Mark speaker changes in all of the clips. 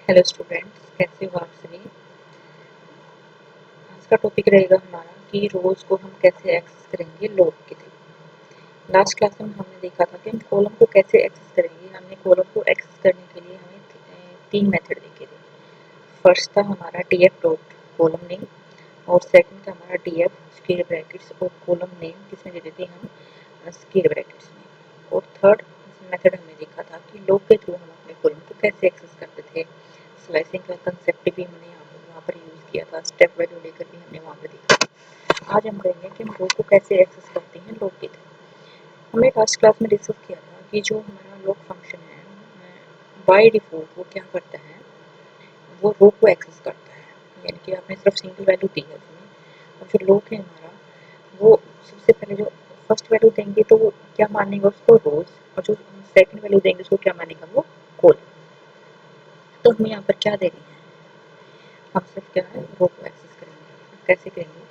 Speaker 1: Hello students, कैसे हो आप सभी। आज का टॉपिक रहेगा हमारा कि रोज को हम कैसे एक्सेस करेंगे लॉग के थ्रू। लास्ट क्लास में हमने देखा था कि हम कॉलम को कैसे एक्सेस करेंगे। हमने कॉलम को एक्सेस करने के लिए हमें तीन मेथड देखे थे। फर्स्ट था हमारा df डॉट कॉलम नेम और सेकंड था हमारा df स्क्वायर ब्रैकेट्स और कॉलम नेम किसमें दे देते हम स्क्वायर ब्रैकेट्स में। और थर्ड मेथड हमने देखा था कि लॉग के थ्रू हम अपने कॉलम को कैसे एक्सेस करते थे। स्लाइसिंग का कंसेप्ट भी हमने वहाँ पर यूज़ किया था, स्टेप वैल्यू लेकर भी हमने वहाँ पर देखा। आज हम करेंगे कि हम लॉग को कैसे एक्सेस करते हैं लॉग के थ्रू। हमने लास्ट क्लास में डिस्कस किया था कि जो हमारा लॉग फंक्शन है बाय डिफ़ॉल्ट वो क्या करता है, वो रो को एक्सेस करता है। यानी कि आपने सिर्फ सिंगल वैल्यू दी है उसमें, और जो लॉग है हमारा वो सबसे पहले जो फर्स्ट वैल्यू देंगे तो वो क्या मानेगा उसको रोज, और जो सेकंड वैल्यू देंगे उसको क्या मानेगा वो कॉलम। तो हम यहाँ पर क्या दे रहे हैं, हम सिर्फ क्या है रो को एक्सेस करेंगे। कैसे करेंगे,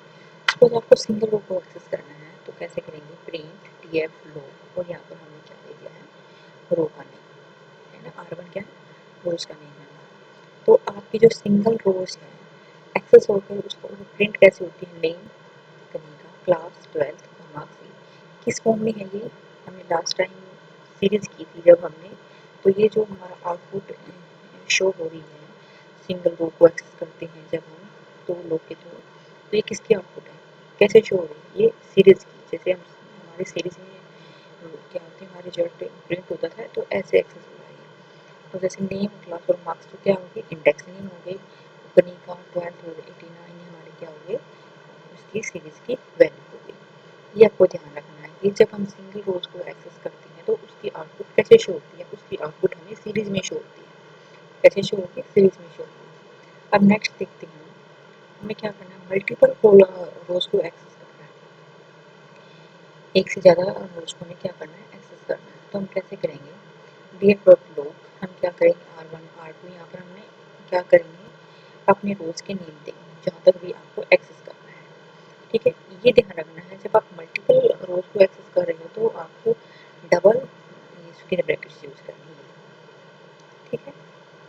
Speaker 1: सपोज आपको सिंगल रो को एक्सेस करना है तो कैसे करेंगे, प्रिंट df लो, और यहाँ पर हमने क्या दे दिया है रो का नेम है ना, r1 क्या है रोज का नेम है हमारा। तो आपकी जो सिंगल रोज है एक्सेस होकर उसको प्रिंट कैसे होती है, नेम करेगा, क्लास 12 और मार्क्स किस फॉर्म में है ये हमने लास्ट टाइम सीरीज की थी जब हमने। तो ये जो हमारा आउटपुट शो हो रही है सिंगल रो को एक्सेस करते हैं जब हम तो लोग के थ्रू, तो ये किसकी आउटपुट है, कैसे शो हो रही है, ये सीरीज की। जैसे हम हमारे सीरीज में क्या होते हैं, हमारे रिजल्ट प्रिंट होता था तो ऐसे एक्सेस हो रहा है। तो जैसे नेम क्लास और मार्क्स तो क्या होंगे, इंडेक्स नेम हो गए, कनिका 12 हो गए, 89 हमारे क्या हो गए उसकी सीरीज की वैल्यू हो गई। ये आपको ध्यान रखना है कि जब हम सिंगल रोज को एक्सेस करते हैं तो उसकी आउटपुट कैसे शो होती है, उसकी आउटपुट हमें सीरीज में शो होती है। कैसे शो होगी, सीरीज में शो होगी। अब नेक्स्ट देखते हैं हमें क्या करना है, मल्टीपल रोज को एक्सेस करना है। एक से ज़्यादा रोज को हमें क्या करना है, एक्सेस करना है। तो हम कैसे करेंगे, df डॉट लॉग हम क्या करेंगे, r1 r2 यहाँ पर हमने क्या करेंगे अपने रोज के नेम देंगे जहाँ तक भी आपको एक्सेस करना है। ठीक है, ये ध्यान रखना है जब आप मल्टीपल रोज को एक्सेस कर रहे हो तो आपको डबल स्क्वायर ब्रैकेट्स यूज करनी है। ठीक है,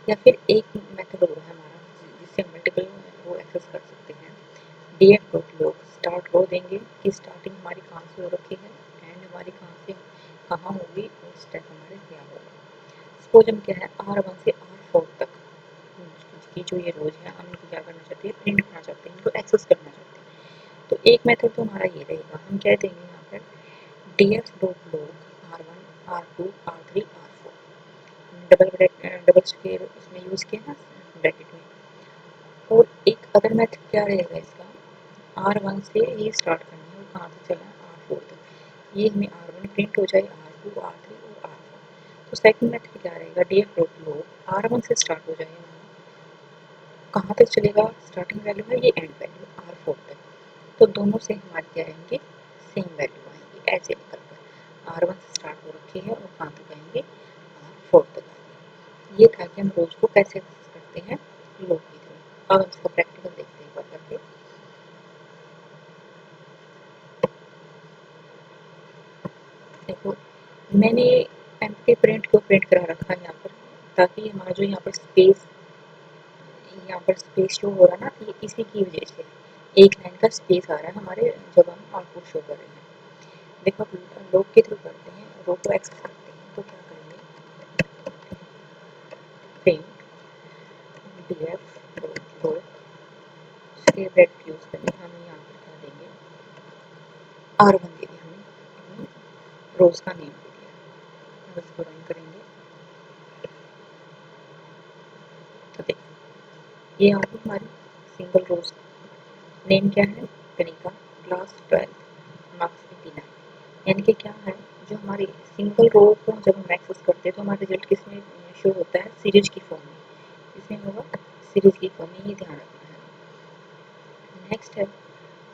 Speaker 1: या फिर एक मेथड और है हमारा जिससे मल्टीपल रो एक्सेस कर सकते हैं। df डॉट लॉग स्टार्ट रो देंगे कि स्टार्टिंग हमारी कहाँ से हो रखी है, एंड हमारी कहाँ से कहाँ होगी और स्टेप हमारे क्या होगा। सपोज हम क्या है r1 से r4 तक की जो ये रोज है हम इनको क्या करना चाहते हैं, प्रिंट करना चाहते हैं, इनको एक्सेस करना चाहते हैं। तो एक मेथड तो हमारा ये रहेगा, हम क्या देंगे यहाँ पर df dot log r1 r2 r3 r4 double square इसमें यूज़ किया ना ब्रैकेट में। और एक अदर मेथड क्या रहेगा इसका, r1 से ये स्टार्ट करना है और कहाँ से चलना है r4 तक, ये हमें r1 प्रिंट हो जाए, r2 r3 और r4। तो सेकंड मेथड क्या रहेगा, df डॉट लॉग r1 से स्टार्ट हो जाए, कहाँ तक चलेगा, स्टार्टिंग वैल्यू है ये एंड वैल्यू r4 तक। तो दोनों से हमारे क्या आएंगे, सेम वैल्यू आएंगे ऐसे निकल कर। r1 से स्टार्ट हो रखी है और कहाँ तक आएंगे, r4 तक आएंगे। ये था कि हम रोज को कैसे एक्सेस करते हैं लॉग के थ्रू। अब हम इसका प्रैक्टिकल देखते हैं करके। देखो मैंने एम्प्टी प्रिंट को प्रिंट करा रखा है यहाँ पर, ताकि हमारा जो यहाँ पर स्पेस शो हो रहा है ना, ये इसी की वजह से एक लाइन का स्पेस आ रहा है हमारे जब हम आउटपुट शो कर रहे हैं। देखो लॉग के थ्रू करते हैं, रो को एक्सेस करते हैं तो क्या करेंगे, प्रिंट df रो उसके ब्रैकेट यूज करके हम यहाँ पर क्या देंगे, r1 दे दिया हमने, अपनी रोज का नेम दे दिया। अब इसको रन करेंगे तो देखिए ये आ गई हमारी सिंगल रोज। नेम क्या है, कनिका, क्लास 12, मार्क्स 89। यानी कि क्या है, जो हमारी सिंगल रो को जब हम एक्सेस करते हैं तो हमारा रिजल्ट किस में शो होता है, सीरीज की फॉर्म में। इसमें होगा सीरीज की फॉर्म में, ये ध्यान रखना है। नेक्स्ट है,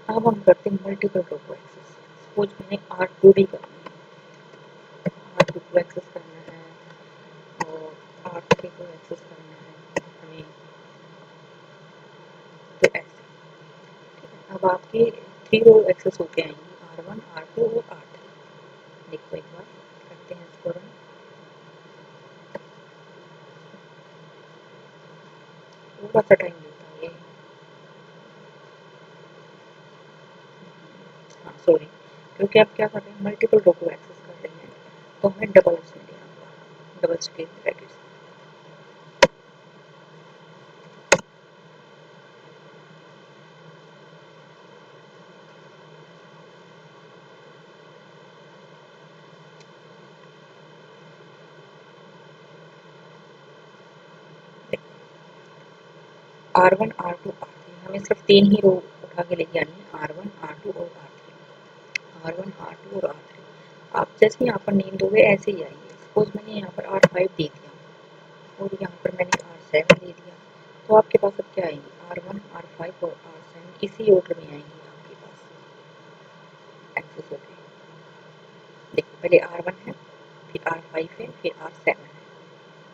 Speaker 1: अब हम करते हैं मल्टीपल रो को एक्सेस। सपोज मैंने r2 भी करना है, r2 को एक्सेस करना है और r3 को एक्सेस करना है हमें, तो ऐसे। अब आपके 3 रो एक्सेस होके आएंगी, r1 r2 और r3। देखो एक बार करते हैं इसको रन। थोड़ा सा टाइम लेता है ये। हाँ सॉरी, क्योंकि आप क्या कर रहे हैं, मल्टीपल रो को एक्सेस कर रहे हैं, तो हमें डबल उसमें देना होगा, double space brackets. R1 R2 R3 हमें सिर्फ 3 ही रो उठा के लेके आनी है, R1 R2 और R3, R1 R2 और R3। आप जैसे यहाँ पर नेम दोगे ऐसे ही आएंगे। सपोज मैंने यहाँ पर R5 दे दिया और यहाँ पर मैंने R7 दे दिया, तो आपके पास अब क्या आएंगे, R1 R5 और R7 इसी ऑर्डर में आएंगे आपके पास एक्सेस हो गए। देखो पहले R1 है, फिर R5 है, फिर R7 है,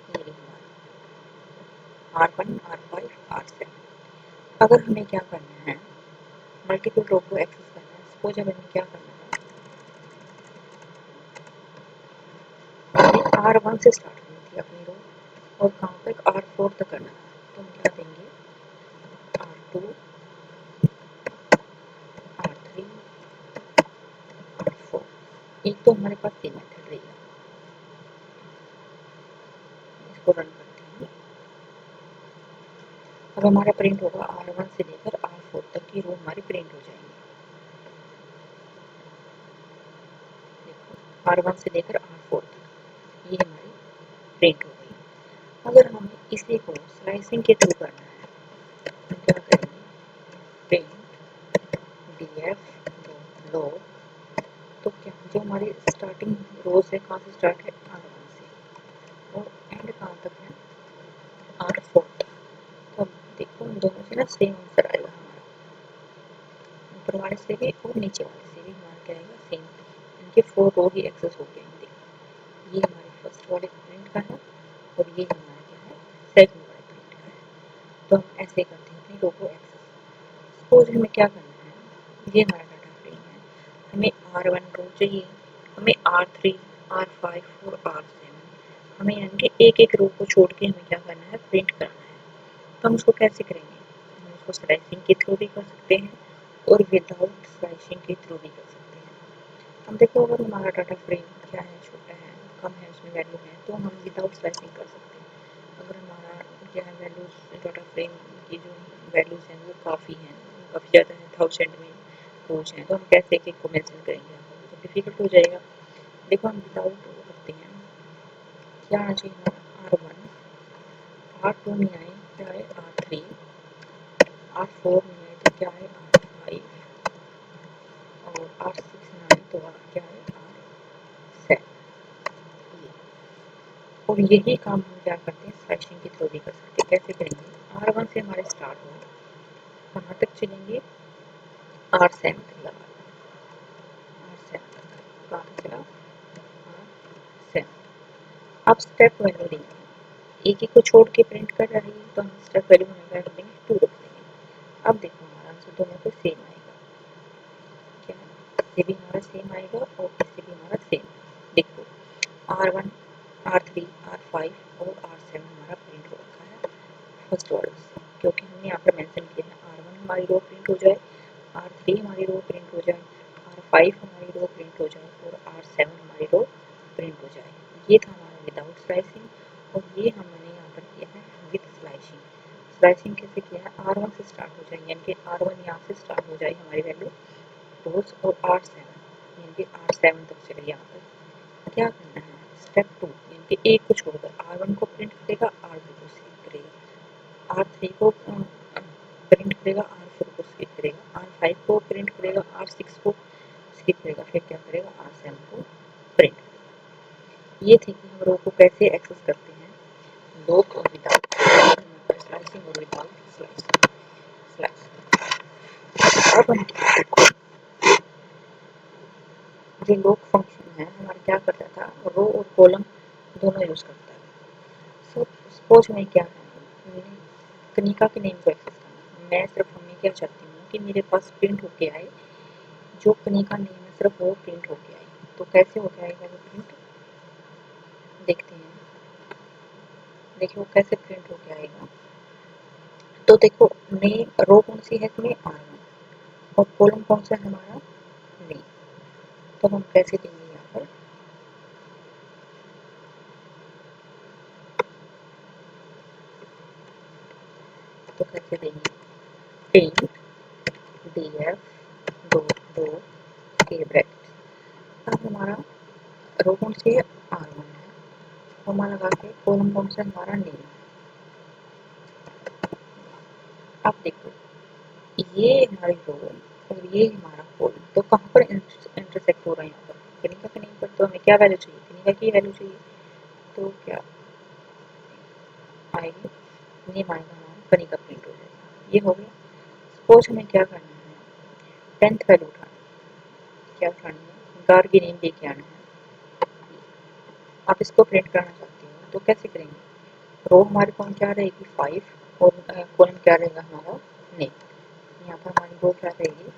Speaker 1: ये रही हमारी R1 R5 R7। अगर हमें क्या करना है, मल्टीपल रो को एक्सेस करना है, सपोज अब हमें क्या करना है, हमें R1 से स्टार्ट करनी थी अपनी रो और कहाँ तक R4 तक करना है, तो हम क्या देंगे R2 R3 R4। एक तो हमारे पास ये मेथड रहेगा, इसको रन करते हैं। अब हमारा प्रिंट होगा R1 से लेकर R4 तक की रो हमारी प्रिंट हो जाएंगी। देखो R1 से लेकर R4 तक ये हमारी प्रिंट हो गई। अगर हमें इसी को स्लाइसिंग के थ्रू करना है, तो क्या करेंगे, प्रिंट df log, तो क्या जो हमारी स्टार्टिंग रोज है कहाँ से स्टार्ट है, R1 से, और एंड कहाँ तक है, R4 तक। तो देखो इन दोनों से ना सेम आंसर आएगा हमारा, ऊपर वाले से भी और नीचे वाले से भी हमारा क्या आएगा, सेम। इनके 4 रो ही एक्सेस हो गए। देखो ये हमारे फर्स्ट वाले प्रिंट का है और ये हमारा क्या है, सेकंड वाले प्रिंट का है। तो हम ऐसे करते हैं अपनी रो को एक्सेस। सपोज हमें क्या करना है, ये हमारा डाटा फ्रेम है, हमें R1 रो चाहिए, हमें R3 R5 और R7, हमें यानी कि एक एक रो को छोड़ के हमें क्या करना है, प्रिंट करना है। तो हम उसको कैसे करेंगे, हम उसको स्लाइसिंग के थ्रू भी कर सकते हैं और विदाउट स्लाइसिंग के थ्रू भी कर सकते हैं। हम देखो अगर हमारा डाटा फ्रेम क्या है, छोटा है, कम है, उसमें वैल्यू है, तो हम विदाउट स्लाइसिंग कर सकते हैं। अगर हमारा क्या है, वैल्यूज डाटा फ्रेम की जो वैल्यूज हैं वो काफ़ी हैं, काफ़ी ज़्यादा है, 1000 में रोज हैं, तो हम कैसे एक एक को मेंशन करेंगे, आपको तो डिफिकल्ट हो जाएगा। देखो हम विदाउट करते हैं, क्या आना चाहिए हमारा, R1 R2 नहीं आए, क्या है R3 R4 नहीं आए, तो क्या है R5 और R6 नहीं आए, तो क्या है R7। और यही काम हम क्या करते हैं, स्लाइसिंग के थ्रू भी कर सकते हैं। कैसे करेंगे, R1 से हमारे स्टार्ट हो, कहाँ तक चलेंगे, R7 तक लगा, R7 तक कहाँ तक चला, R7। अब स्टेप वैल्यू देंगे, एक एक को छोड़ के प्रिंट कर रही है, तो हम स्टेप वैल्यू में क्या कर देंगे, 2 रख देंगे। अब देखो हमारा आंसर दोनों को सेम आएगा, क्या इससे भी हमारा सेम आएगा और इससे भी हमारा सेम। देखो R1 R3 R5 और R7 हमारा प्रिंट हो रखा है फर्स्ट ऑर्डर से, क्योंकि हमने यहाँ पर मेंशन किया है R1 हमारी रो प्रिंट हो जाए, R3 हमारी रो प्रिंट हो जाए, R5 हमारी रो प्रिंट हो जाए और R7 हमारी रो प्रिंट हो जाए। ये था हमारा विदाउट स्लाइसिंग और ये हमने यहाँ पर किया है विद स्लाइसिंग। स्लाइसिंग कैसे किया है, R1 से स्टार्ट हो जाए, यानी कि R1 यहाँ से स्टार्ट हो जाए हमारी वैल्यू रोज, और R7 यानी कि R7 तक चले। यहाँ पर क्या करना है, स्टेप 2 यानी कि एक को छोड़कर R1 को प्रिंट करेगा, R2 को स्किप करेगा, R3 को प्रिंट करेगा, R4 को स्किप करेगा, R5 को प्रिंट करेगा, R6 को स्किप करेगा, फिर क्या करेगा, R7 को प्रिंट करेगा। ये थी कि हम रो को कैसे एक्सेस करते हैं, लॉक और विदाउट स्लाइसिंग और विदाउट स्लाइसिंग। अब हम देखो, जो लॉक फंक्शन है हमारा क्या करता था, रो और कॉलम दोनों यूज करता है। सो सपोज में क्या है, कनिका के नेम को एक्सेस करना, मैं सिर्फ हमें क्या चाहती हूँ कि मेरे पास प्रिंट होके आए, जो कनिका नेम है सिर्फ वो प्रिंट होके आए। तो कैसे होके आएगा वो प्रिंट, देखते हैं। देखिए वो कैसे प्रिंट होके आएगा, तो देखो नेम रो कौन सी है इसमें R1 और कॉलम कौन सा है हमारा नेम। तो हम कैसे देंगे यहाँ पर, तो कैसे देंगे प्रिंट df दो के ब्रैकेट। अब हमारा रो कौन सी है R1 है, कॉमा लगा के कॉलम कौन सा हमारा नेम है। अब देखो ये हमारी रो और ये हमारा कॉलम तो कहाँ पर इंटरसेक्ट हो रहा है, यहाँ पर कनिका के नेम पर। तो हमें क्या वैल्यू चाहिए, कनिका की वैल्यू चाहिए, तो क्या आएगी नेम आएगा हमारा, कनिका प्रिंट हो जाएगा। ये हो गया। सपोज हमें क्या करना है, 10th वैल्यू उठानी है, क्या उठानी है, गार्गी नेम लेके आना है। आप इसको प्रिंट करना चाहते हो तो कैसे करेंगे, रो हमारे कौन क्या रहेगी 5 और कॉलम क्या रहेगा हमारा नेम। यहाँ पर हमारी रो क्या रहेगी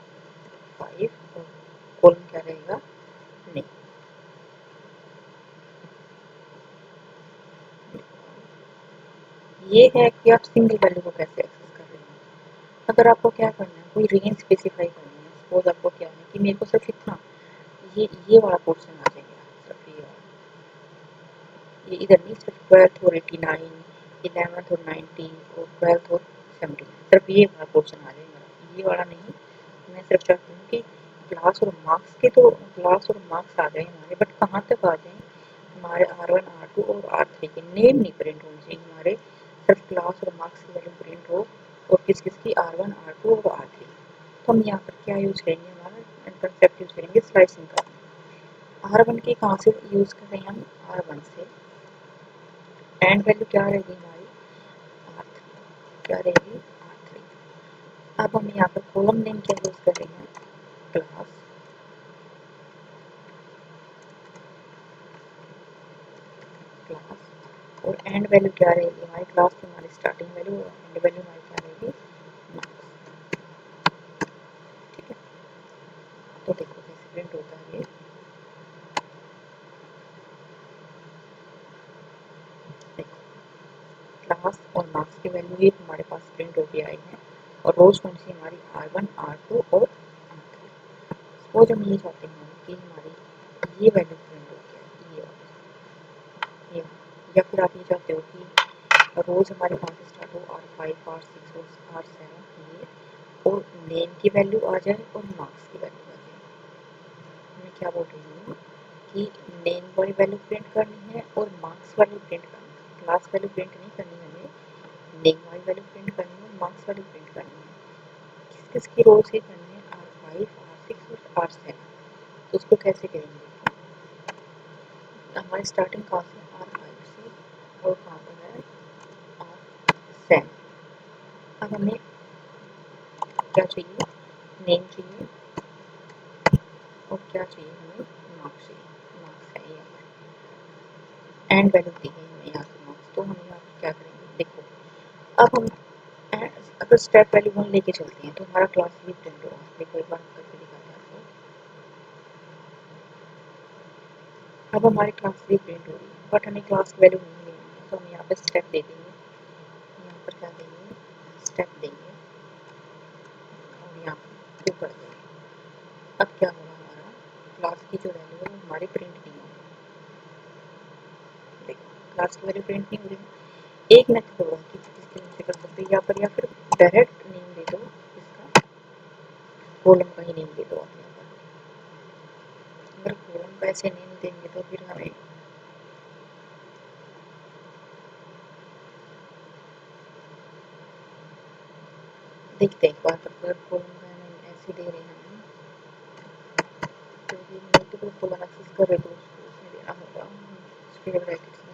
Speaker 1: 5 और कॉलम क्या रहेगा नेम। ये है कि आप सिंगल वैल्यू को कैसे एक्सेस कर रहे हैं। अगर आपको क्या करना है, कोई रेंज स्पेसिफाई करनी है, सपोज आपको क्या है कि मेरे को सिर्फ इतना ये वाला पोर्शन आ जाएगा, सिर्फ ये इधर नहीं, सिर्फ 12th और 89, 11th और 90 और 12th और 70, सिर्फ ये वाला पोर्शन आ जाएगा, ये वाला नहीं। मैं सिर्फ चाहती हूँ कि क्लास और मार्क्स के तो क्लास और मार्क्स आ जाए हमारे, बट कहाँ तक आ जाए, हमारे R1 R2 और R3 के नेम नहीं प्रिंट होने चाहिए हमारे, सिर्फ क्लास और मार्क्स की वैल्यू प्रिंट हो। और किस किस की R1 R2 और R3। तो हम यहाँ पर क्या यूज़ करेंगे, हमारा कंसेप्ट यूज़ करेंगे स्लाइसिंग का। R1 की कहाँ से यूज़ कर रहे हैं हम, R1 से एंड वैल्यू क्या रहेगी हमारी R3, क्या रहेगी R3। अब हम यहाँ पर कॉलम नेम क्या यूज़ कर रहे हैं, क्लास क्लास और एंड वैल्यू क्या रहेगी हमारी, क्लास की हमारी स्टार्टिंग वैल्यू और एंड वैल्यू हमारी क्या रहेगी मार्क्स। ठीक है, तो देखो कैसे प्रिंट होता है ये, देखो क्लास और मार्क्स की वैल्यू ये हमारे पास प्रिंट होके आई है और रोज कौन सी हमारी R1 R2 और R3। सपोज हम ये चाहते हैं कि हमारी ये वैल्यू प्रिंट हो गया, ये या फिर आप ये चाहते हो कि रोज हमारे कहाँ से स्टार्ट हो R5 R6 और R7 ये, और नेम की वैल्यू आ जाए और मार्क्स की वैल्यू आ जाए। मैं क्या बोल रही हूँ कि नेम वाली वैल्यू प्रिंट करनी है और मार्क्स वैल्यू प्रिंट करनी है, क्लास वैल्यू प्रिंट नहीं करनी हमें, नेम वाली वैल्यू प्रिंट करनी है, मार्क्स वैल्यू प्रिंट करनी है। किस किस की रो से करनी है, R5 R6 और R7। तो उसको कैसे करेंगे, हमारी स्टार्टिंग कहाँ से R5 से और कहाँ पर है R7। अब हमें क्या चाहिए, नेम चाहिए और क्या चाहिए हमें, मार्क्स चाहिए, मार्क्स है यहाँ पर एंड वैल्यू दी है हमें यहाँ से मार्क्स। तो हम यहाँ पर क्या करेंगे, देखो अब हम अगर स्टेप वैल्यू 1 लेके चलते हैं तो हमारा क्लास भी प्रिंट होगा। देखो एक बार हम करके दिखाते हैं आपको। अब हमारी क्लास भी प्रिंट हो रही है बट हमें क्लास की वैल्यू नहीं लेनी है, तो हम यहाँ पे स्टेप दे देंगे, यहाँ पर क्या देंगे स्टेप देंगे और यहाँ पर 2 कर देंगे। अब क्या होगा, हमारा क्लास की जो वैल्यू है वो हमारी प्रिंट नहीं होगी। देखो क्लास की वैल्यू प्रिंट नहीं हो रही। एक मेथड होगा कि जिसके नीचे कर सकते हैं, या फिर डायरेक्ट नेम दे दो, इसका कॉलम का ही नेम दे दो आप यहाँ पर। अगर कॉलम का ऐसे नेम देंगे तो फिर हमें देखते हैं एक बार, अगर कॉलम का नेम ऐसे दे रहे हैं हम, तो ये मल्टीपल कॉलम एक्सेस कर रहे तो उसको उसमें देना होगा स्क्वायर ब्रैकेट्स में।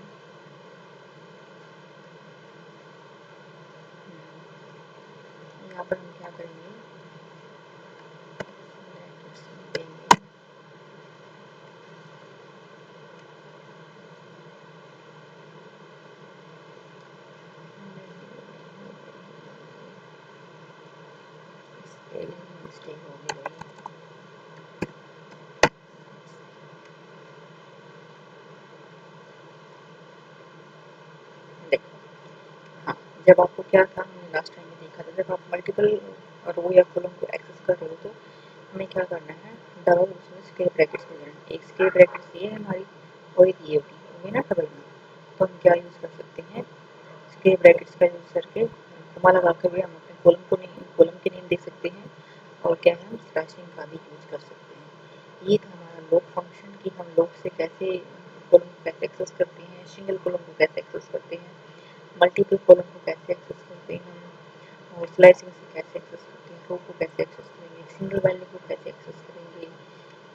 Speaker 1: यहाँ पर हम क्या करेंगे, ब्रैकेट्स में देंगे स्पेलिंग मिस्टेक हो गई भाई। देखो हाँ, जब आपको क्या था, हमने लास्ट टाइम में देखा था, जब आप मल्टीपल रो या कॉलम को एक्सेस कर रहे हो तो हमें क्या करना है, डबल उसमें स्क्वायर ब्रैकेट्स में लेना है। एक स्क्वायर ब्रैकेट्स ये है हमारी और एक ये होगी ना डबल में, तो हम क्या यूज़ कर सकते हैं, स्क्वायर ब्रैकेट्स का यूज़ करके कॉमा लगा कर भी हम अपने कॉलम के नेम देख सकते हैं और क्या है, हम स्लैशिंग का भी यूज़ कर सकते हैं। ये था हमारा लॉक फंक्शन कि हम लॉक से कैसे कॉलम को कैसे एक्सेस करते हैं, सिंगल कॉलम को कैसे एक्सेस करते हैं, मल्टीपल कॉलम को कैसे एक्सेस करते हैं और स्लाइसिंग से कैसे एक्सेस करते हैं, रो को कैसे एक्सेस करेंगे, सिंगल वैल्यू को कैसे एक्सेस करेंगे।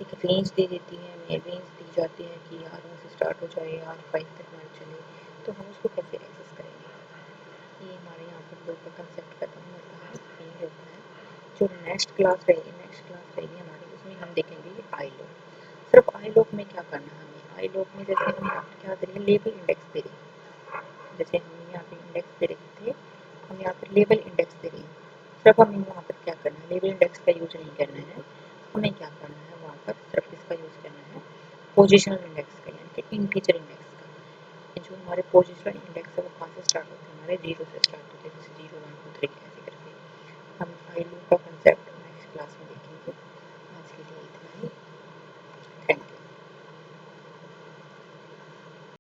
Speaker 1: एक रेंज दे देती है हमें, रेंज दी जाती है कि R1 से स्टार्ट हो जाए R5 तक मान चले, तो हम उसको कैसे एक्सेस करेंगे। ये हमारे यहाँ पर लो का कंसेप्ट खत्म होता है, ये होता है। जो नेक्स्ट क्लास रहेगी हमारी, उसमें हम देखेंगे आई लो। सिर्फ आई लॉक में क्या करना है हमें, आई लॉक में जैसे हम यहाँ पर क्या करेंगे, लेबल इंडेक्स दे रहे हैं, जैसे हम यहाँ पे इंडेक्स दे रहे थे, हम यहाँ पर लेबल इंडेक्स दे रहे हैं। सिर्फ हमें वहाँ पर क्या करना है, लेबल इंडेक्स का यूज नहीं करना है, हमें क्या करना है वहाँ पर सिर्फ इसका यूज़ करना है, पोजिशनल इंडेक्स का, यानी कि इंटीजर इंडेक्स का। जो हमारे पोजिशनल इंडेक्स है वो कहाँ से स्टार्ट होते हैं, हमारे 0 से स्टार्ट होते हैं, जैसे 0 1 2 3 ऐसे करके। हम आई लूप का कंसेप्ट